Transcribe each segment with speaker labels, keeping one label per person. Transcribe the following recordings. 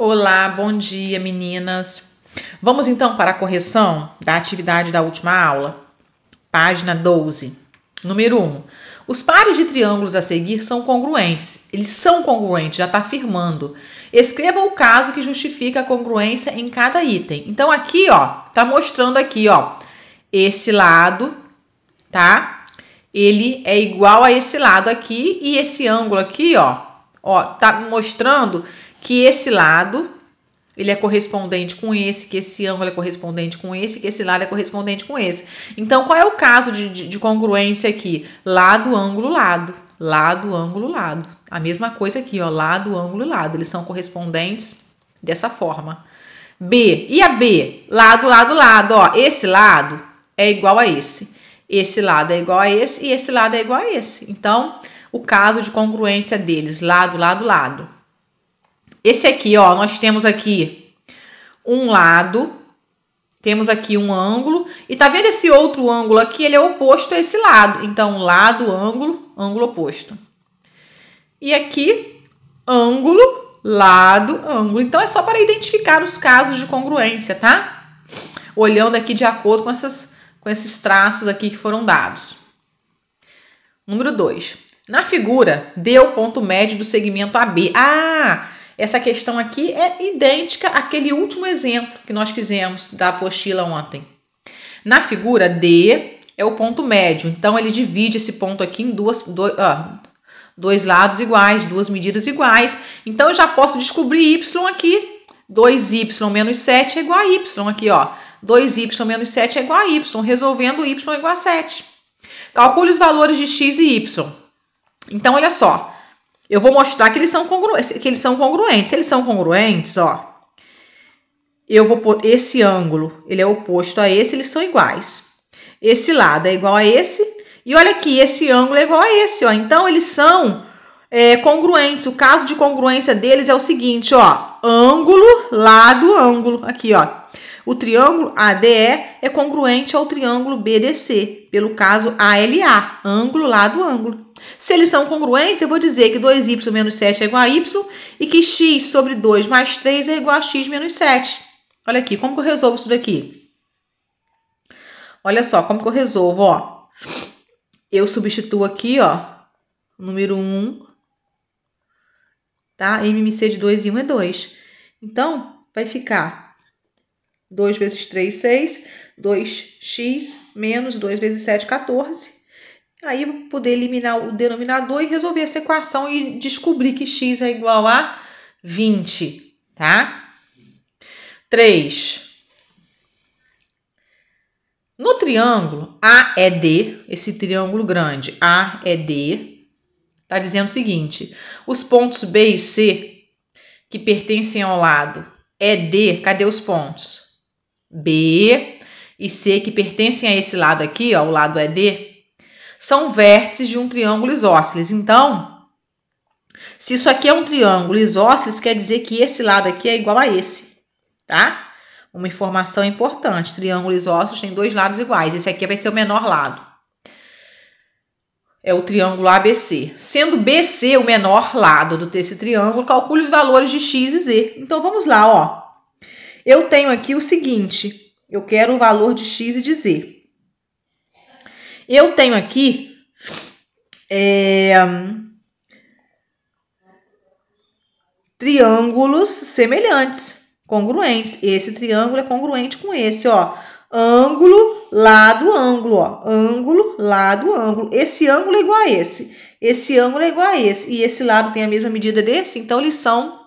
Speaker 1: Olá, bom dia, meninas. Vamos então para a correção da atividade da última aula. Página 12. Número 1. Os pares de triângulos a seguir são congruentes. Eles são congruentes, já está afirmando. Escreva o caso que justifica a congruência em cada item. Então aqui, ó, tá mostrando aqui, ó, esse lado, tá? Ele é igual a esse lado aqui e esse ângulo aqui, ó, tá mostrando que esse lado, ele é correspondente com esse, que esse ângulo é correspondente com esse, que esse lado é correspondente com esse. Então, qual é o caso de congruência aqui? Lado, ângulo, lado. Lado, ângulo, lado. A mesma coisa aqui, ó, lado, ângulo, lado. Eles são correspondentes dessa forma. B. E a B? Lado, lado, lado. Ó, esse lado é igual a esse. Esse lado é igual a esse e esse lado é igual a esse. Então, o caso de congruência deles, lado, lado, lado. Esse aqui, ó, nós temos aqui um lado, temos aqui um ângulo, e tá vendo esse outro ângulo aqui? Ele é oposto a esse lado. Então, lado, ângulo, ângulo oposto. E aqui, ângulo, lado, ângulo. Então, é só para identificar os casos de congruência, tá? Olhando aqui de acordo com esses traços aqui que foram dados. Número 2. Na figura, dê o ponto médio do segmento AB. Essa questão aqui é idêntica àquele último exemplo que nós fizemos da apostila ontem. Na figura, D é o ponto médio. Então, ele divide esse ponto aqui em dois lados iguais, duas medidas iguais. Então, eu já posso descobrir Y aqui. 2y menos 7 é igual a Y aqui, ó. 2y menos 7 é igual a Y, resolvendo y igual a 7. Calcule os valores de x e y. Então, olha só. Eu vou mostrar que eles são congruentes. Se eles são congruentes, ó, eu vou pôr esse ângulo, ele é oposto a esse, eles são iguais. Esse lado é igual a esse, e olha aqui, esse ângulo é igual a esse, ó. Então, eles são congruentes. O caso de congruência deles é o seguinte, ó, ângulo, lado, ângulo. Aqui, ó, o triângulo ADE é congruente ao triângulo BDC, pelo caso ALA, ângulo, lado, ângulo. Se eles são congruentes, eu vou dizer que 2y menos 7 é igual a y e que x sobre 2 mais 3 é igual a x menos 7. Olha aqui, como que eu resolvo isso daqui? Olha só, como que eu resolvo, ó. Eu substituo aqui, ó, número 1, tá? MMC de 2 e 1 é 2. Então, vai ficar 2 vezes 3, 6, 2x menos 2 vezes 7, 14. Aí eu vou poder eliminar o denominador e resolver essa equação e descobrir que x é igual a 20, tá? 3. No triângulo AED, esse triângulo grande AED, tá dizendo o seguinte: os pontos B e C que pertencem ao lado ED, cadê os pontos? B e C que pertencem a esse lado aqui, ó, o lado ED, são vértices de um triângulo isósceles. Então, se isso aqui é um triângulo isósceles, quer dizer que esse lado aqui é igual a esse, tá? Uma informação importante. Triângulo isósceles tem dois lados iguais. Esse aqui vai ser o menor lado. É o triângulo ABC. Sendo BC o menor lado desse triângulo, calcule os valores de x e z. Então, vamos lá, ó. Eu tenho aqui o seguinte. Eu quero o valor de x e de z. Eu tenho aqui triângulos semelhantes, congruentes. Esse triângulo é congruente com esse, ó. Ângulo, lado, ângulo, ó. Ângulo, lado, ângulo. Esse ângulo é igual a esse. Esse ângulo é igual a esse. E esse lado tem a mesma medida desse, então eles são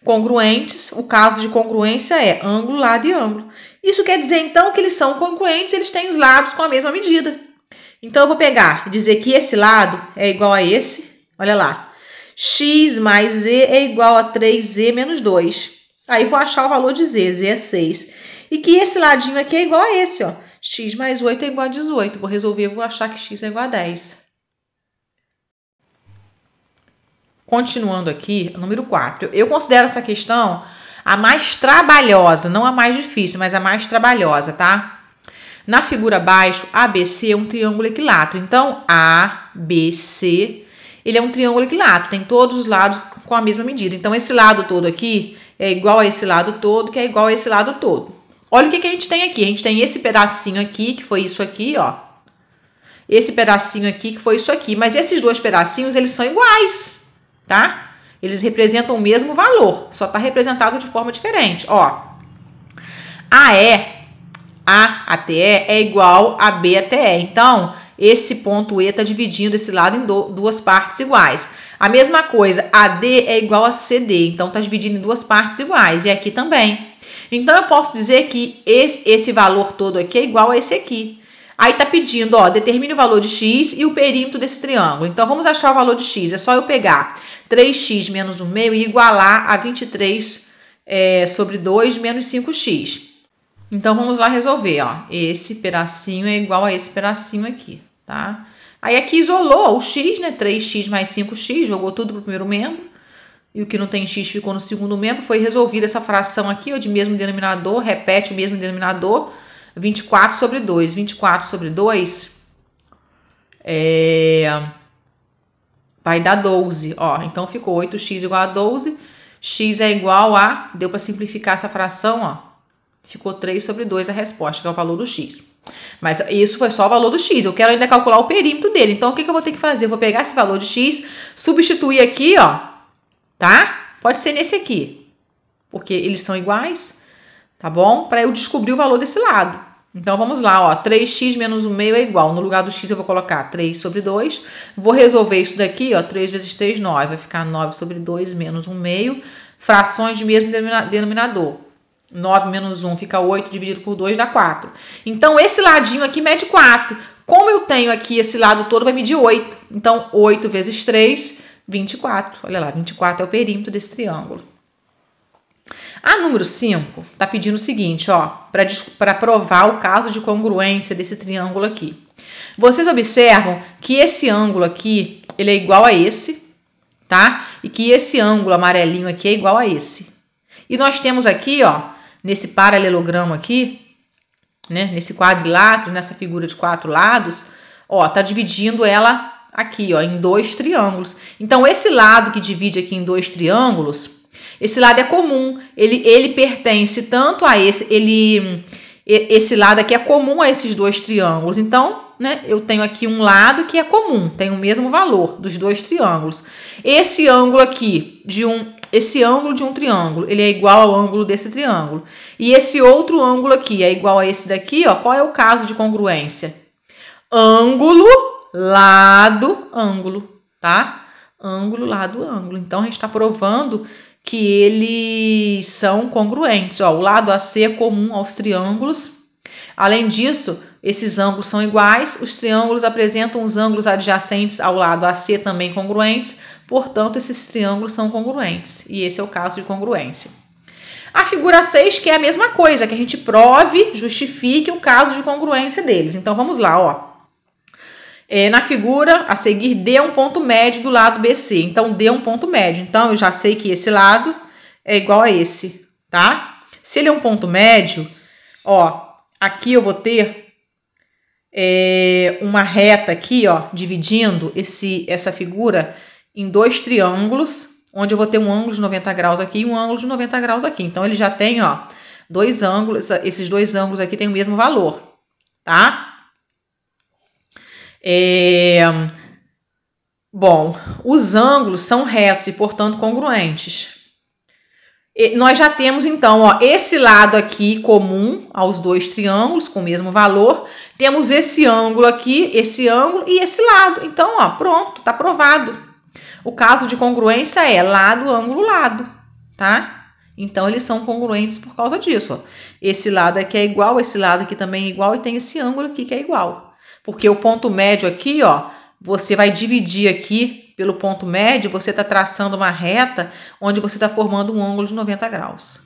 Speaker 1: congruentes. O caso de congruência é ângulo, lado e ângulo. Isso quer dizer, então, que eles são congruentes, eles têm os lados com a mesma medida. Então, eu vou pegar e dizer que esse lado é igual a esse. Olha lá. X mais z é igual a 3z menos 2. Aí, vou achar o valor de z. Z é 6. E que esse ladinho aqui é igual a esse, ó. X mais 8 é igual a 18. Vou resolver, vou achar que x é igual a 10. Continuando aqui, número 4. Eu considero essa questão a mais trabalhosa. Não a mais difícil, mas a mais trabalhosa, tá? Na figura abaixo, ABC é um triângulo equilátero. Então, ABC, ele é um triângulo equilátero. Tem todos os lados com a mesma medida. Então, esse lado todo aqui é igual a esse lado todo, que é igual a esse lado todo. Olha o que a gente tem aqui. A gente tem esse pedacinho aqui, que foi isso aqui, ó. Esse pedacinho aqui, que foi isso aqui. Mas esses dois pedacinhos, eles são iguais, tá? Eles representam o mesmo valor, só tá representado de forma diferente, ó. A até E é igual a B até E. Então, esse ponto E está dividindo esse lado em duas partes iguais. A mesma coisa, AD é igual a CD. Então, está dividindo em duas partes iguais. E aqui também. Então, eu posso dizer que esse valor todo aqui é igual a esse aqui. Aí, está pedindo, ó, determine o valor de x e o perímetro desse triângulo. Então, vamos achar o valor de x. É só eu pegar 3x menos 1/2 e igualar a 23 sobre 2 menos 5x. Então, vamos lá resolver, ó. Esse pedacinho é igual a esse pedacinho aqui, tá? Aí, aqui isolou o x, né? 3x mais 5x, jogou tudo pro primeiro membro. E o que não tem x ficou no segundo membro. Foi resolvida essa fração aqui, ó, de mesmo denominador. Repete o mesmo denominador. 24 sobre 2. 24 sobre 2 vai dar 12, ó. Então, ficou 8x igual a 12. X é igual a... Deu para simplificar essa fração, ó. Ficou 3 sobre 2 a resposta, que é o valor do x. Mas isso foi só o valor do x. Eu quero ainda calcular o perímetro dele. Então, o que eu vou ter que fazer? Eu vou pegar esse valor de x, substituir aqui, ó. Tá? Pode ser nesse aqui. Porque eles são iguais, tá bom? Para eu descobrir o valor desse lado. Então, vamos lá, ó. 3x menos 1/2 é igual. No lugar do x, eu vou colocar 3 sobre 2. Vou resolver isso daqui, ó. 3 vezes 3, 9. Vai ficar 9 sobre 2 menos 1/2. Frações de mesmo denominador. 9 menos 1 fica 8, dividido por 2 dá 4. Então, esse ladinho aqui mede 4. Como eu tenho aqui esse lado todo, vai medir 8. Então, 8 vezes 3, 24. Olha lá, 24 é o perímetro desse triângulo. A número 5 está pedindo o seguinte, ó, para provar o caso de congruência desse triângulo aqui. Vocês observam que esse ângulo aqui, ele é igual a esse, tá? E que esse ângulo amarelinho aqui é igual a esse. E nós temos aqui, ó, nesse paralelogramo aqui, né, nesse quadrilátero, nessa figura de 4 lados, ó, tá dividindo ela aqui, ó, em 2 triângulos. Então, esse lado que divide aqui em 2 triângulos, esse lado é comum, ele pertence tanto a esse lado aqui é comum a esses 2 triângulos. Então, né, eu tenho aqui um lado que é comum, tem o mesmo valor dos 2 triângulos. Esse ângulo aqui esse ângulo de um triângulo, ele é igual ao ângulo desse triângulo. E esse outro ângulo aqui é igual a esse daqui, ó. Qual é o caso de congruência? Ângulo, lado, ângulo, tá? Ângulo, lado, ângulo. Então, a gente está provando que eles são congruentes. Ó, o lado AC é comum aos triângulos. Além disso, esses ângulos são iguais. Os triângulos apresentam os ângulos adjacentes ao lado AC também congruentes. Portanto, esses triângulos são congruentes. E esse é o caso de congruência. A figura 6, que é a mesma coisa, que a gente prove, justifique o caso de congruência deles. Então, vamos lá, ó. Na figura a seguir, D é um ponto médio do lado BC. Então, D é um ponto médio. Então, eu já sei que esse lado é igual a esse, tá? Se ele é um ponto médio, ó, aqui eu vou ter uma reta aqui, ó, dividindo essa figura em 2 triângulos, onde eu vou ter um ângulo de 90 graus aqui e um ângulo de 90 graus aqui. Então, ele já tem, ó, 2 ângulos, esses 2 ângulos aqui têm o mesmo valor, tá? Bom, os ângulos são retos e, portanto, congruentes. Nós já temos, então, ó, esse lado aqui comum aos 2 triângulos, com o mesmo valor. Temos esse ângulo aqui, esse ângulo e esse lado. Então, ó, pronto, tá provado. O caso de congruência é lado, ângulo, lado, tá? Então, eles são congruentes por causa disso, ó. Esse lado aqui é igual, esse lado aqui também é igual e tem esse ângulo aqui que é igual. Porque o ponto médio aqui, ó, você vai dividir aqui pelo ponto médio, você está traçando uma reta onde você está formando um ângulo de 90 graus.